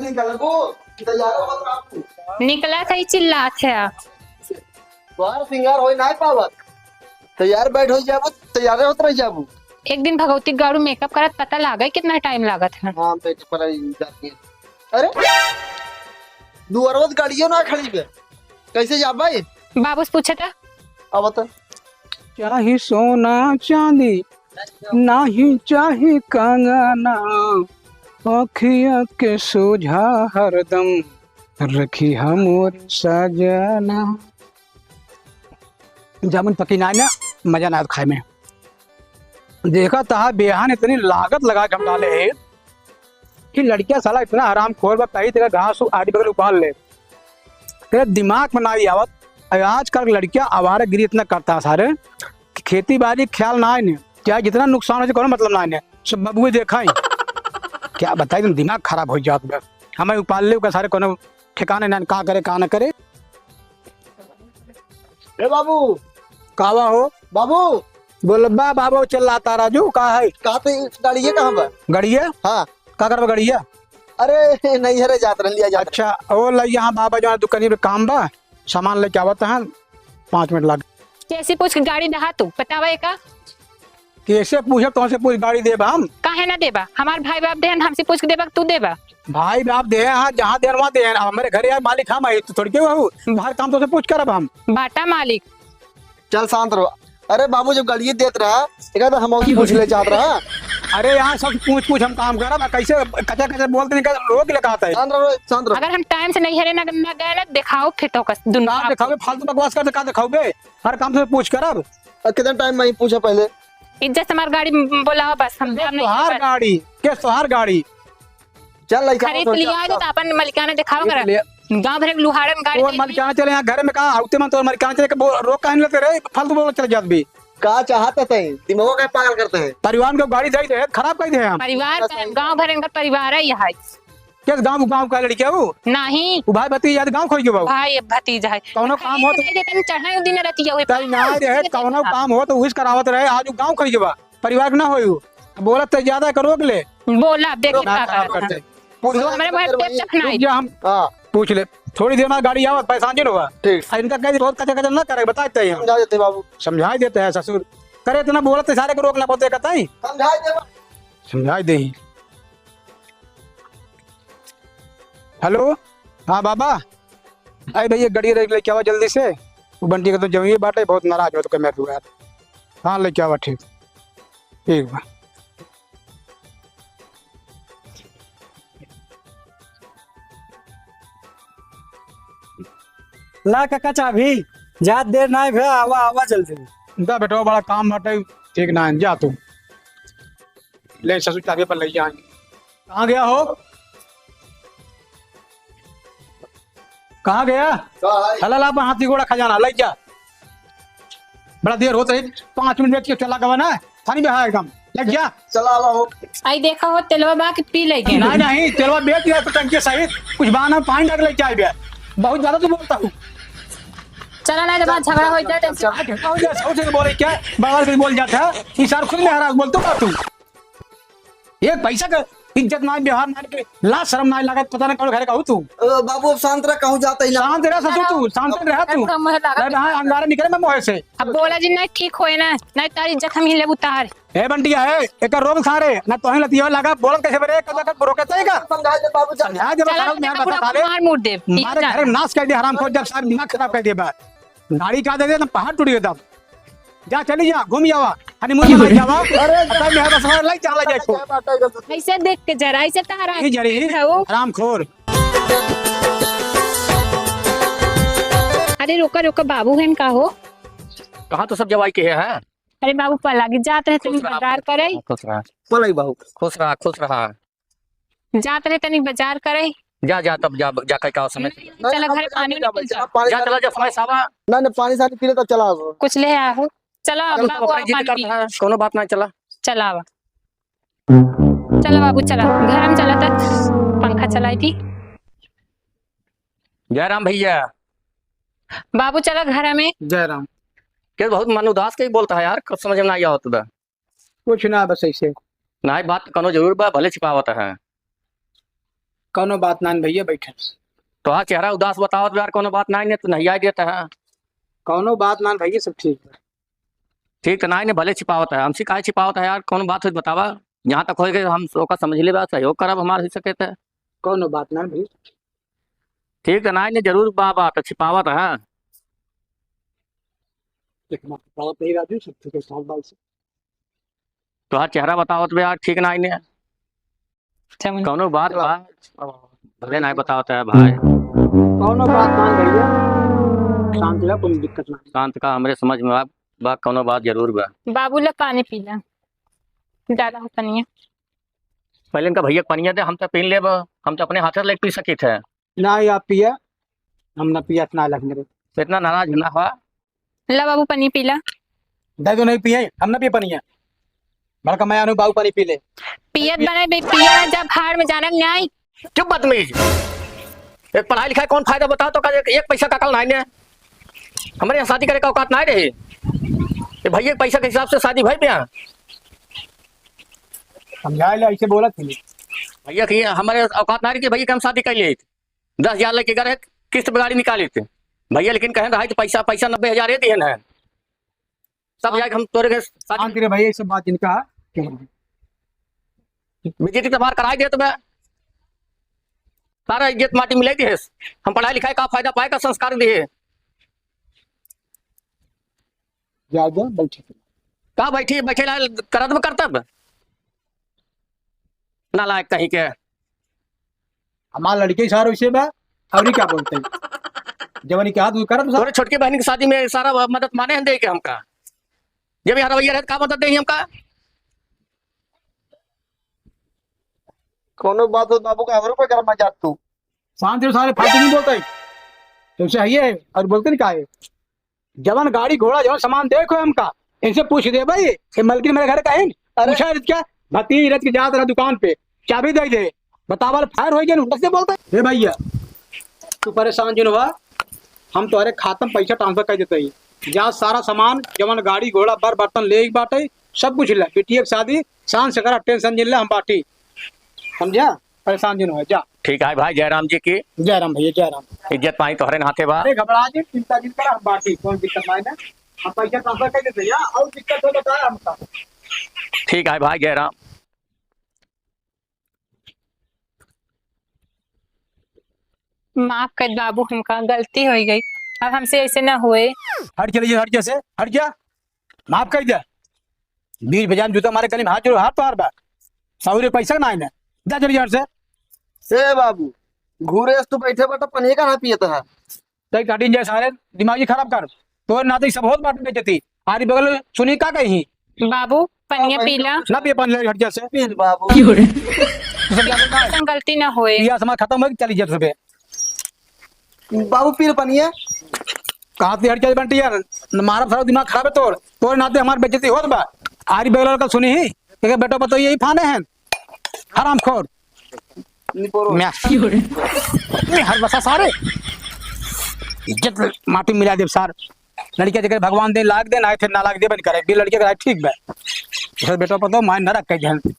निकल को तैयार हो मत आपको निकला था चिल्लात है आप। बाहर सिंगार होई ना पावत तैयार बैठ हो जाबो तैयार होत रह जाबो। एक दिन भगवती गाड़ू मेकअप करत पता लागा कितना टाइम लागत है। हां पेट पर आई जाती। अरे दुअरवत गाड़ियों ना खड़ी बे कैसे जा भाई बाबू से पूछे था अब बता। चाहे सोना चांदी नाही चाहे कंगना अखिया के सोझा हरदम रखी हमोर सजना। जामुन पकी ना ना मजा ना खाए में। देखा तहा बेहान इतनी लागत लगा के हम डाले है कि लड़कियां साला इतना हराम खोर बा कहीं तेरा घास आड़ी बगल उबाल ले तेरे दिमाग में ना ही आवत। आजकल लड़कियां आवारागिरी इतना करता है सारे खेती बाड़ी ख्याल ना है चाहे जितना नुकसान हो कोनो मतलब ना है सब बबुए देखा ही क्या बताई तुम दिमाग खराब हो जात बस हमें उपाल ले का सारे कोनो ठिकाने ना का करे का ना करे। ए बाबू कावा हो बाबू बोलबा बाबू चिल्लाता राजू का है कहां पे गाड़ी है कहां पर गड़िया हां का करबा गड़िया। अरे नहीं हरे जात रह लिया जा। अच्छा ओ ल यहाँ बाबा जो दुकानी पे काम बा सामान लेके आवत है 5 मिनट लग। कैसे पूछ के गाड़ी दहा तू बतावा का कैसे पूछे तुमसे पूछ गाड़ी देबा हम काहे ना देबा हमार भाई बाप देन हमसे पूछ के देबा तू देबा। भाई बाप दे हाँ जहाँ दे वहाँ दे हमारे घर यार मालिक हम आई तो थोड़ी क्यों हूँ बाहर काम तो से पूछ कर अब हम बाटा मालिक। चल शांत रहो। अरे बाबू जब गाड़ी देत रहा एक तो हम और पूछ ले चाहत रहा। अरे यहाँ सब पूछ हम काम कर कैसे कचा कचा बोलते नहीं रोक ले कहता है। शांत रहो शांत रहो। अगर हम टाइम से नहीं हरे ना गए ना दिखाओ फिर तो कस दुनिया दिखाओगे फालतू बकवास करते का दिखाओगे हर काम से पूछ कर अब कितना टाइम में पूछा पहले इज्जत से हमारी गाड़ी बोलाओ बस हम तोहार गाड़ी के तोहार गाड़ी चल लइका खरीद लिया तो अपन मलिकाना दिखाओ करा गांव भर के लुहाड़न गाड़ी और मलिकाना चले यहाँ घर में कहा आउते मन तो मलिकाना चले रोक कहने लगते रहे फालतू बोल चले जात भी का चाहते थे दिमाग का पागल करते हैं। परिवार को गाड़ी दे दे खराब कर दे हम परिवार गांव भर का परिवार है यहाँ किस गांव गांव का लड़की है वो नहीं वो भाई भतीजा गांव खोल के बाबू भाई भतीजा है कौनो काम हो तो चढ़ाई दिन रहती है तई ना रहे कौनो काम हो तो उस करावत रहे आज गांव खोल के बा परिवार ना होई बोलत तो ज्यादा करो ले बोला देख ना खराब करते हमारे भाई टेप चखनाई जो हम हां पूछ ले थोड़ी देर में गाड़ी आवत पैसा नहीं होगा ठीक इनका कह रोज कचा कचा ना करे बताते हैं समझा देते बाबू समझा देते हैं ससुर करे इतना बोलते सारे को रोकना पड़ते कहता ही समझा दे समझा दे। हेलो हाँ बाबा अरे भैया गाड़ी लेके आवा जल्दी से वो बंटी का तो जमी बाटे बहुत नाराज हो तो कह मैं यार हाँ लेके आवा ठीक ठीक बा। ला काका चाबी जा देर ना भे आवा आवा जल्दी इनका बेटा बड़ा काम बाटे ठीक ना है जा तू ले ससुर चाबी पर ले जाएंगे कहाँ गया हो कहाँ गया हला ला हाथी घोड़ा खजाना ले जा बड़ा देर होता है 5 मिनट के चला गवा ना थानी में है एकदम लग जा चला ला हो आई देखा हो तेलवा बा के पी लेगे नहीं नहीं तेलवा बेच दिया तो टंकी सहित कुछ बहाना पानी डाल ले चाय बिया बहुत ज्यादा तो बोलता हूँ चला ना जब झगड़ा हो जाए तो बोले क्या बवाल कुछ बोल जाता है इशार खुद में हरा बोलते हो तू ये पैसा का इज्जत ना व्यवहार ना के ला शर्म ना लगा पता ना कौन घर का हो तू बाबू अब शांत रह कहूं जाता ही शांत रह ससुर तू शांत रह तू अरे हां अंगारे निकले मैं मोह से अब बोला जी नहीं ठीक होए ना नहीं तारी इज्जत हम ही ले उतार ए बंटिया है एक रोग सारे ना तो ही लतिया लगा बोल कैसे बरे कदा रोके तईगा समझा दे बाबू चल समझा जब चला सारा मैं बता ले मार मुड़ दे मारे घर में नाश कर दे हराम खोर जब सारा दिमाग खराब कर दे बा गाड़ी का दे दे ना पहाड़ टूट गया तब जा चली जा घूम जावा हनीमून में जावा अरे मैं बस लाई चला जाए को ऐसे देख के जरा ऐसे तारा ये जरी हराम खोर। अरे रोका रोका बाबू है का हो कहाँ तो सब जवाई के है। अरे बाबू पला के जात रहे तनी बाजार करे खुश रहा बोलाई बाबू खुश रहा जात रहे तनी बाजार करे जा जा तब जा जाकर का समय चला घर पानी पानी जा चला जा समय सावा ना ना पानी सानी पीले तब चला कुछ ले आओ चला बाबू अपना जिद करता है कोनो बात नहीं चला चला चला बाबू चला घर में चला था पंखा चलाई थी जय राम भैया बाबू चला घर में जय राम क्या बहुत मन उदास के बोलता है यार कुछ समझ में नहीं आवत बा कुछ ना बस ऐसे नहीं बात कोनो जरूर बा भले छिपावत है कौनो बात ना भैया बैठे। तो हाँ चेहरा उदास बताओ तो यार कोनो बात नहीं तो नहीं आई देता है। कौनो बात ना भैया सब ठीक है। ठीक तो नहीं ने भले छिपावत है हमसे काहे छिपावत है यार कौन बात हो बतावा। यहाँ तक हो गए हम ओका समझ ले बात सहयोग करब हमारे हिस्से के थे। कौनो बात ना भैया। ठीक तो नहीं ने जरूर बात छिपावत है। बात नहीं राजू सब ठीक है साल बाल से। तो हाँ चेहरा बताओ तो यार ठीक नहीं ने चमन कौनो बात भले नहीं बतावत है भाई। कौनो बात ना भैया शांति रह कोई दिक्कत ना। शांत का हमरे समझ में बा कौनो बात जरूर बा। बाबू ला पानी पी ला ज्यादा होता नहीं है। पहले इनका भैया पनिया दे हम तो पी लेब हम तो अपने हाथ से लेके पी सकी थे। ना ही आप पिया हम ना पिया इतना लग मेरे तो इतना नाराज ना हुआ। ला बाबू पानी पी ला। दे दो नहीं पिए हम ना पिए पनिया बड़का मैं अनु बाबू पानी पी ले। पियत बने बे पिया ना जब भाड़ में जाना नहीं। चुप बदतमीज। एक पढ़ाई लिखाई कौन फायदा बताओ तो एक पैसा का कल नहीं है। हमारे यहाँ शादी करे का औकात नहीं रही। ये भैया के पैसा के हिसाब से शादी भाई पे समझा ले ऐसे बोला थी भैया की हमारे औकात नहीं रही कि भैया के हम शादी कर लिए 10,000 लेके गए किस्त पे गाड़ी निकाली थी भैया लेकिन कहें भाई तो पैसा 90,000 दिए ना सब जाके हम तोरे के शांति रे भैया ये सब बात इनका बेइज्जती तो बाहर कराई दे तुम्हें सारा इज्जत माटी मिलाई दी है। हम पढ़ाई लिखाई का फायदा पाए का संस्कार दिए ज्यादा बैठे कहा बैठी बैठे करत में करतब ना लायक कहीं के। हमारा लड़के सारे उसे बा और क्या बोलते हैं जवानी के हाथ करत तोरे छोटकी बहन की शादी में सारा मदद माने हैं दे के हमका जब यहाँ रवैया रहे का मदद दे हमका। कोनो बात हो बाबू का हमरो पे कर मजाक तू। शांति से सारे फालतू नहीं बोलते तो उसे है और बोलते नहीं का है जवान गाड़ी घोड़ा जवान सामान देखो हमका इनसे पूछ दे भाई ये मलकिन मेरे घर का है पूछा क्या भतीज रथ के जात रहा दुकान पे चाबी दे दे बतावा फायर हो गया कैसे बोलते हे भैया तू परेशान जिन हुआ हम तुम्हारे खाते में पैसा ट्रांसफर कर देते ही जहाँ सारा सामान जवान गाड़ी घोड़ा बर बर्तन ले बाटे सब कुछ ले बेटी की शादी शान से करा टेंशन जिन ले हम बाटी समझा परेशान जिन हुआ जा। ठीक है भाई जयराम जी की जय राम भैया जय राम। इज्जत पाई तोहरे नाते बा। अरे घबरा जी चिंता जिन करा हम बाटी कोई दिक्कत नहीं है हम पैसा ट्रांसफर कर देते या और दिक्कत हो बताया हमका। ठीक है भाई जयराम। माफ कर बाबू हमका गलती हो गई अब हमसे ऐसे ना हुए। हट चलिए हट जैसे हट जा माफ कर दिया बीच बजान जूता मारे कल हाथ जोड़ो हाथ पार बार सौ पैसा ना है जा चलिए हट से ए बाबू घूरे तू बैठे बैठा पनिया का ना पियत है। तई काटिन जाए सारे दिमागी खराब कर तो नाते सब बहुत बात बेचती आरी बगल सुनी का कहीं बाबू पनिया पी ला। ना पिए पानी हट जैसे पी बाबू ऐसा गलती ना होए। या समय खत्म हो चली जाए सुबह बाबू पी पनिया कहा से हट जाए बंटी यार मारा सारा दिमाग खराब है तोर नाते हमारी बेइज्जती होत बा आरी बगल का सुनी ही कि बेटा बतो यही फाने हैं हरामखोर मैं हर बसा सारे इज्जत माटी मिला दे सार लड़के जगह भगवान दे लाग दे ना फिर ना लाग दे बन करे लड़के का ठीक बा बेटा पतो मान ना रख के